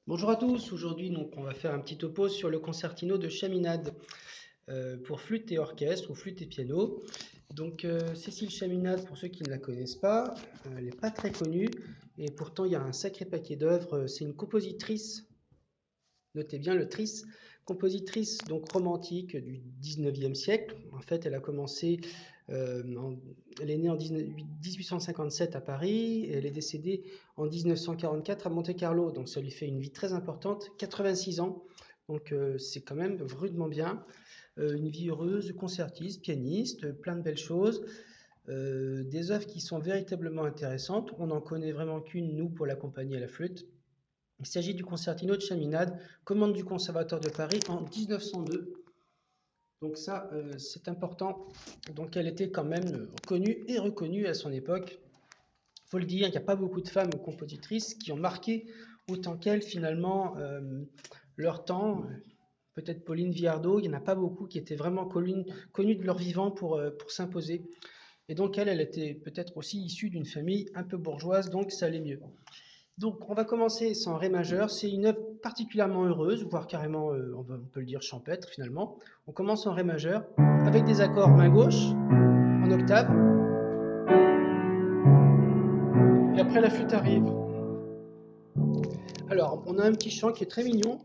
Bonjour à tous, aujourd'hui on va faire un petit topo sur le concertino de Chaminade pour flûte et orchestre ou flûte et piano. Cécile Chaminade, pour ceux qui ne la connaissent pas, elle n'est pas très connue et pourtant il y a un sacré paquet d'œuvres. C'est une compositrice, notez bien le tris, compositrice donc romantique du 19e siècle. En fait, elle a commencé, elle est née en 1857 à Paris et elle est décédée en 1944 à Monte-Carlo. Donc ça lui fait une vie très importante, 86 ans. C'est quand même rudement bien. Une vie heureuse, concertiste, pianiste, plein de belles choses. Des œuvres qui sont véritablement intéressantes. On n'en connaît vraiment qu'une, nous, pour l'accompagner à la flûte. Il s'agit du concertino de Chaminade, commande du Conservatoire de Paris en 1902. Donc ça, c'est important. Donc elle était quand même connue et reconnue à son époque. Il faut le dire, il n'y a pas beaucoup de femmes compositrices qui ont marqué autant qu'elle finalement leur temps. Peut-être Pauline Viardot, il n'y en a pas beaucoup qui étaient vraiment connues de leur vivant pour s'imposer. Et donc elle était peut-être aussi issue d'une famille un peu bourgeoise, donc ça allait mieux. Donc, on va commencer sans Ré majeur. C'est une œuvre particulièrement heureuse, voire carrément, on peut le dire, champêtre finalement. On commence en Ré majeur avec des accords main gauche en octave, et après la flûte arrive. Alors, on a un petit chant qui est très mignon.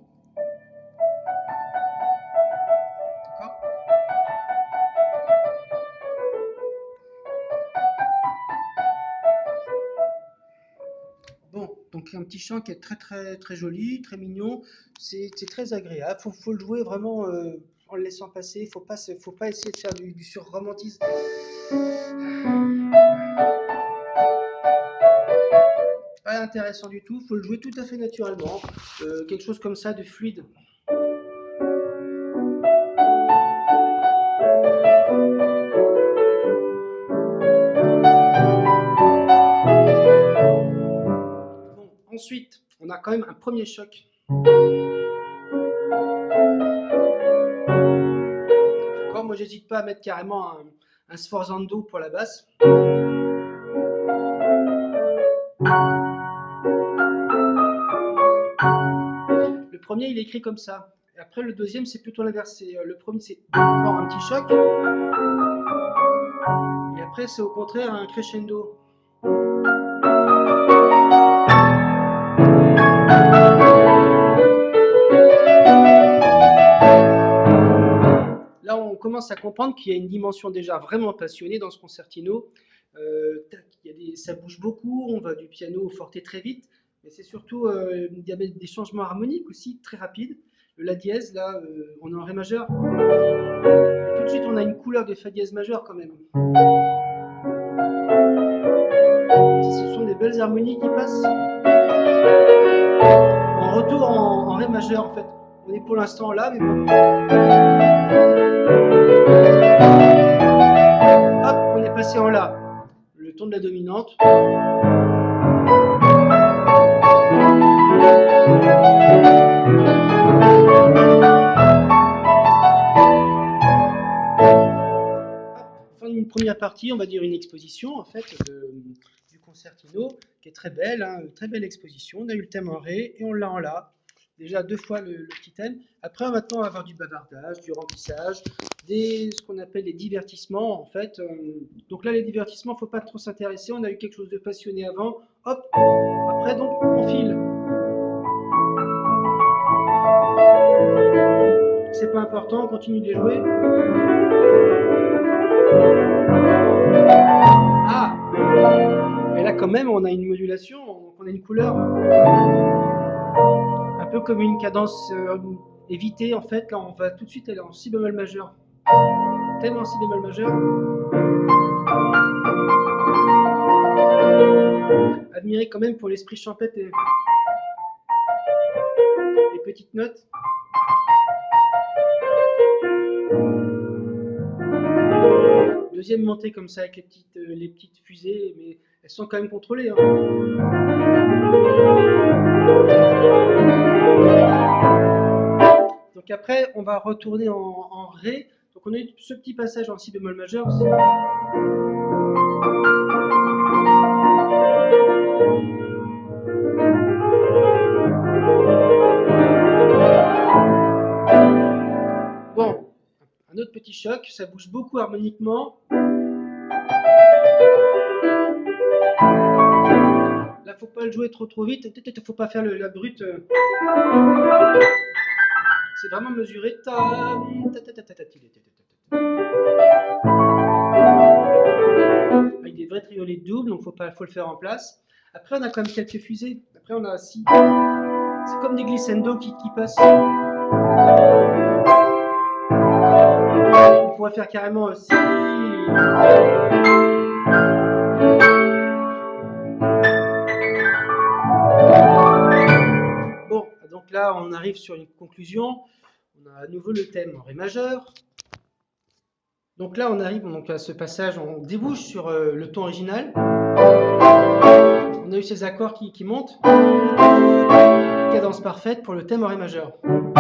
Bon, donc un petit chant qui est très très très joli, très mignon. C'est très agréable. Faut le jouer vraiment en le laissant passer. Faut pas essayer de faire du surromantisme. Pas intéressant du tout. Faut le jouer tout à fait naturellement. Quelque chose comme ça de fluide. Bon, ensuite, on a quand même un premier choc. D'accord, moi, j'hésite pas à mettre carrément un sforzando pour la basse. Le premier, il est écrit comme ça. Et après, le deuxième, c'est plutôt l'inverse. Le premier, c'est un petit choc. Et après, c'est au contraire un crescendo. Là, on commence à comprendre qu'il y a une dimension déjà vraiment passionnée dans ce concertino. Ça bouge beaucoup, on va du piano au forte très vite, mais c'est surtout, il y a des changements harmoniques aussi très rapides. Le La dièse, là, on est en Ré majeur. Et tout de suite, on a une couleur de Fa dièse majeur quand même. Ce sont des belles harmonies qui passent. En retour en Ré majeur, en fait. On est pour l'instant là, mais bon. Hop, on est passé en La. Le ton de la dominante. Fin d'une première partie, on va dire une exposition en fait du concertino qui est très belle, hein, une très belle exposition. On a eu le thème en Ré et on l'a en La. Déjà deux fois le petit thème. Après, maintenant, on va avoir du bavardage, du remplissage, ce qu'on appelle les divertissements en fait. Donc là, les divertissements, faut pas trop s'intéresser. On a eu quelque chose de passionné avant. Hop, après donc on file. C'est pas important, on continue de les jouer. Ah, et là quand même, on a une modulation, on a une couleur. Un peu comme une cadence évitée en fait. Là, on va tout de suite aller en si bémol majeur. Tellement si bémol majeur. Admirez quand même pour l'esprit champêtre les petites notes. Deuxième montée comme ça avec les petites fusées, mais elles sont quand même contrôlées. Hein. Donc après, on va retourner en Ré. Donc on a eu ce petit passage en si bémol majeur. petit choc, ça bouge beaucoup harmoniquement. Là, faut pas le jouer trop vite, faut pas faire la brute. C'est vraiment mesuré. Avec des vrais triolets doubles, donc faut le faire en place. Après, on a quand même quelques fusées. Après, on a si. C'est comme des glissando qui passent. On pourrait faire carrément aussi. Bon, donc là, on arrive sur une conclusion. On a à nouveau le thème en ré majeur. Donc là, on arrive donc à ce passage, on débouche sur le ton original. On a eu ces accords qui montent. Cadence parfaite pour le thème en ré majeur. Bon,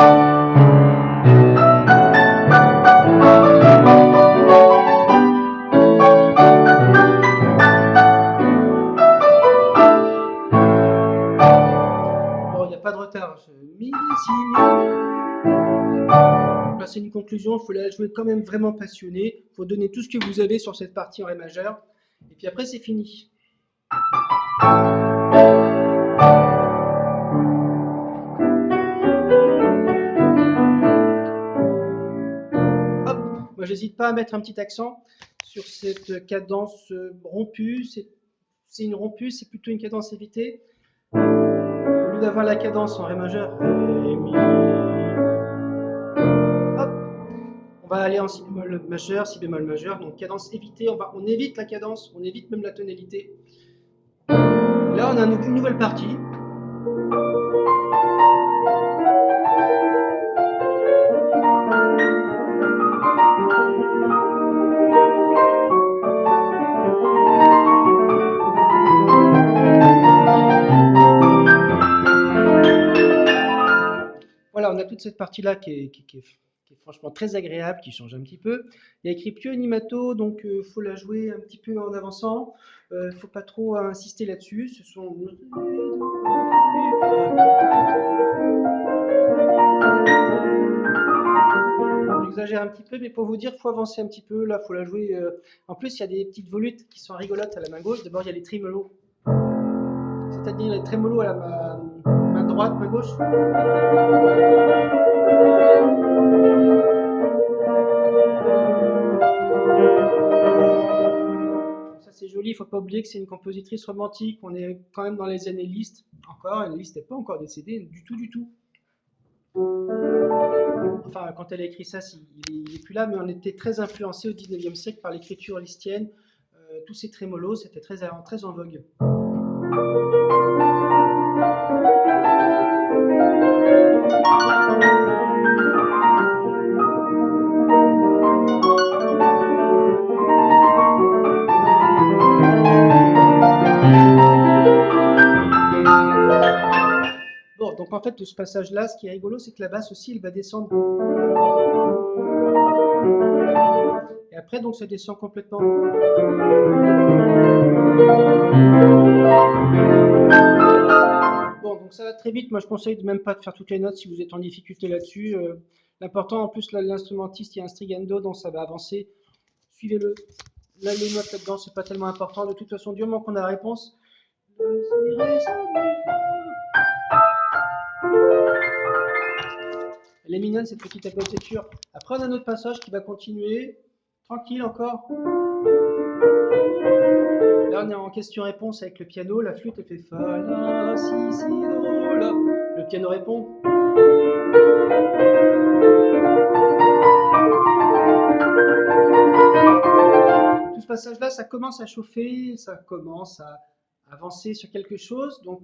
il n'y a pas de retard. Mi, si, mi. Là, c'est une conclusion. Il faut la jouer quand même vraiment passionné. Il faut donner tout ce que vous avez sur cette partie en ré majeur. Et puis après, c'est fini. Hop, moi j'hésite pas à mettre un petit accent sur cette cadence rompue. C'est une rompue, c'est plutôt une cadence évitée. Au lieu d'avoir la cadence en ré majeur, ré, mi, hop, on va aller en si bémol majeur, si bémol majeur, donc cadence évitée. On évite la cadence, on évite même la tonalité. Là, on a une nouvelle partie. Voilà, on a toute cette partie-là qui est franchement très agréable, qui change un petit peu. Il y a écrit Pio Animato, donc il faut la jouer un petit peu en avançant. Il ne faut pas trop insister là-dessus. Ce sont. J'exagère un petit peu, mais pour vous dire, il faut avancer un petit peu. Là, il faut la jouer. En plus, il y a des petites volutes qui sont rigolotes à la main gauche. D'abord, il y a les trémolos. C'est-à-dire les trémolos à la main droite, main gauche. Ça, c'est joli. Il ne faut pas oublier que c'est une compositrice romantique. On est quand même dans les années Liszt. Encore, Liszt n'est pas encore décédée du tout, du tout. Enfin, quand elle a écrit ça, il n'est plus là, mais on était très influencé au 19e siècle par l'écriture listienne. Tous ces trémolos, c'était très en vogue. Bon, donc en fait, de ce passage-là, ce qui est rigolo, c'est que la basse aussi, elle va descendre. Et après, donc, ça descend complètement. Bon, donc ça va très vite. Moi, je conseille de même pas de faire toutes les notes si vous êtes en difficulté là-dessus. L'important, en plus, l'instrumentiste, il y a un stringendo, donc ça va avancer. Suivez-le. Là, les notes là-dedans, c'est pas tellement important. De toute façon, du moment qu'on a la réponse. Elle est mignonne cette petite acconcetture. Après, on a un autre passage qui va continuer. Tranquille encore. Là, on est en question-réponse avec le piano. La flûte, elle fait fa, la, si, do, la. Le piano répond. Tout ce passage-là, ça commence à chauffer, ça commence à avancer sur quelque chose. Donc,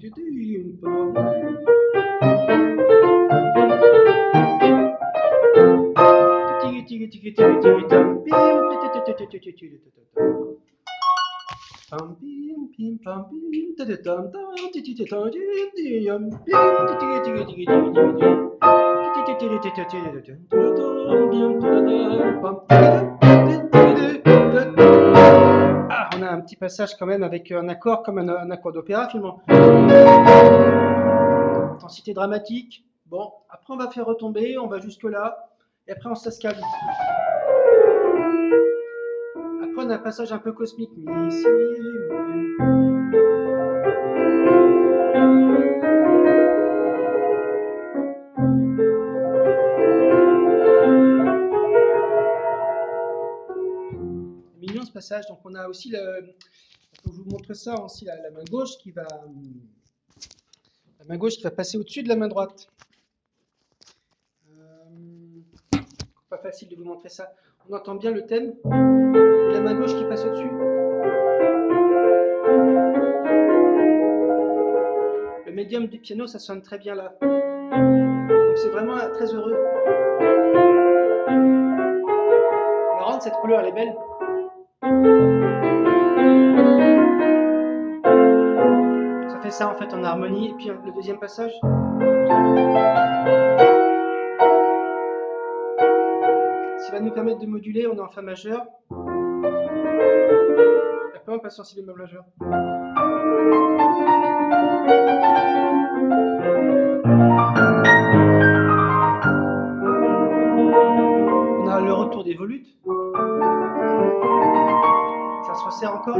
on a un petit passage quand même avec un accord comme un accord d'opéra finalement. Intensité dramatique. Bon, après on va faire retomber, on va jusque là, et après on se calme. on a un passage un peu cosmique. Mi, si, mignon ce passage. Donc on a aussi je vous montre ça aussi, la main gauche qui va passer au-dessus de la main droite. Pas facile de vous montrer ça. On entend bien le thème et la main gauche qui passe au-dessus. Le médium du piano, ça sonne très bien là. Donc c'est vraiment très heureux. Marrante cette couleur, elle est belle. Ça fait ça en fait en harmonie. Et puis le deuxième passage. Ce qui va nous permettre de moduler, on est en fa majeur. Et après on passe en si bémol majeur. On a le retour des volutes. Ça se resserre encore.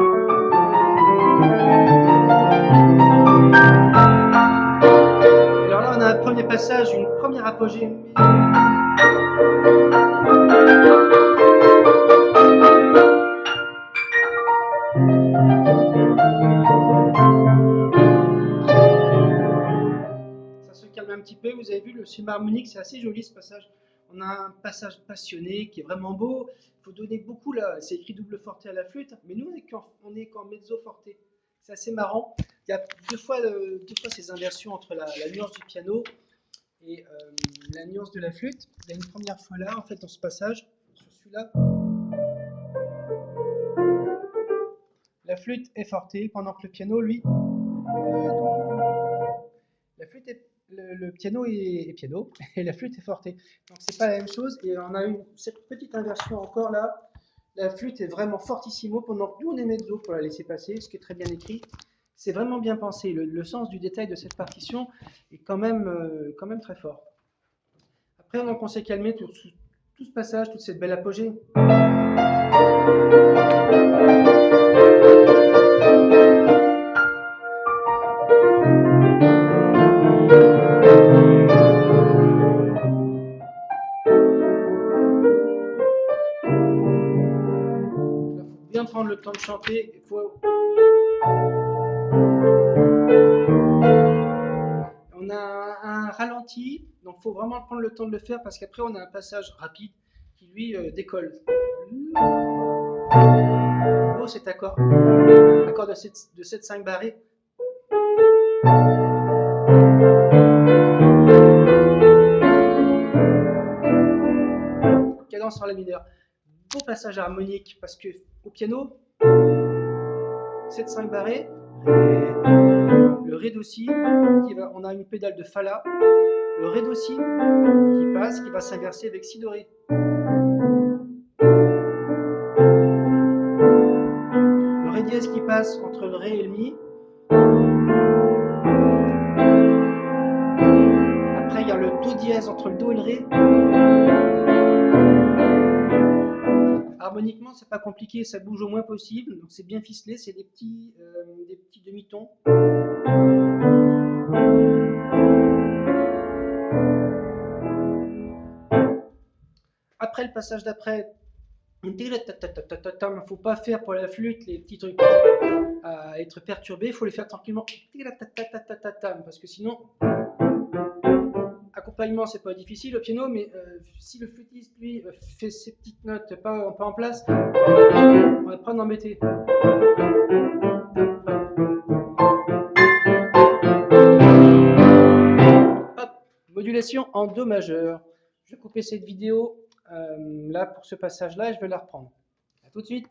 Alors là, on a un premier passage, une première apogée. Ça se calme un petit peu. Vous avez vu, le schéma harmonique, c'est assez joli ce passage. On a un passage passionné qui est vraiment beau. Il faut donner beaucoup là. C'est écrit double forte à la flûte, mais nous on est qu'en mezzo forte. C'est assez marrant. Il y a deux fois ces inversions entre la nuance du piano et la nuance de la flûte. Il y a une première fois là, en fait, dans ce passage, sur celui-là. La flûte est forte, pendant que le piano, lui, la flûte est, le piano est piano et la flûte est forte. Donc c'est pas la même chose. Et on a eu cette petite inversion encore là. La flûte est vraiment fortissimo pendant que nous on est mezzo pour la laisser passer, ce qui est très bien écrit. C'est vraiment bien pensé. Le sens du détail de cette partition est quand même très fort. Après, donc, on s'est calmé tout ce passage, toute cette belle apogée. Bien prendre le temps de chanter. On a un ralenti, donc il faut vraiment prendre le temps de le faire parce qu'après on a un passage rapide qui lui décolle. Oh cet accord, accord de 7-5 barré. Cadence sur la mineure. Beau passage harmonique parce que au piano, 7-5 barré, le ré do si, on a une pédale de fa la, le ré do si qui passe, qui va s'inverser avec si do ré. Le ré dièse qui passe entre le ré et le mi. Après il y a le do dièse entre le do et le ré. Harmoniquement, c'est pas compliqué, ça bouge au moins possible, donc c'est bien ficelé, c'est des petits demi-tons. Après le passage d'après, il ne faut pas faire pour la flûte les petits trucs à être perturbés, il faut les faire tranquillement, parce que sinon, accompagnement c'est pas difficile au piano, mais si le flûtiste lui fait ses petites notes pas en place, on va pas en embêter. Hop, modulation en do majeur. Je vais couper cette vidéo là pour ce passage là et je vais la reprendre. A tout de suite.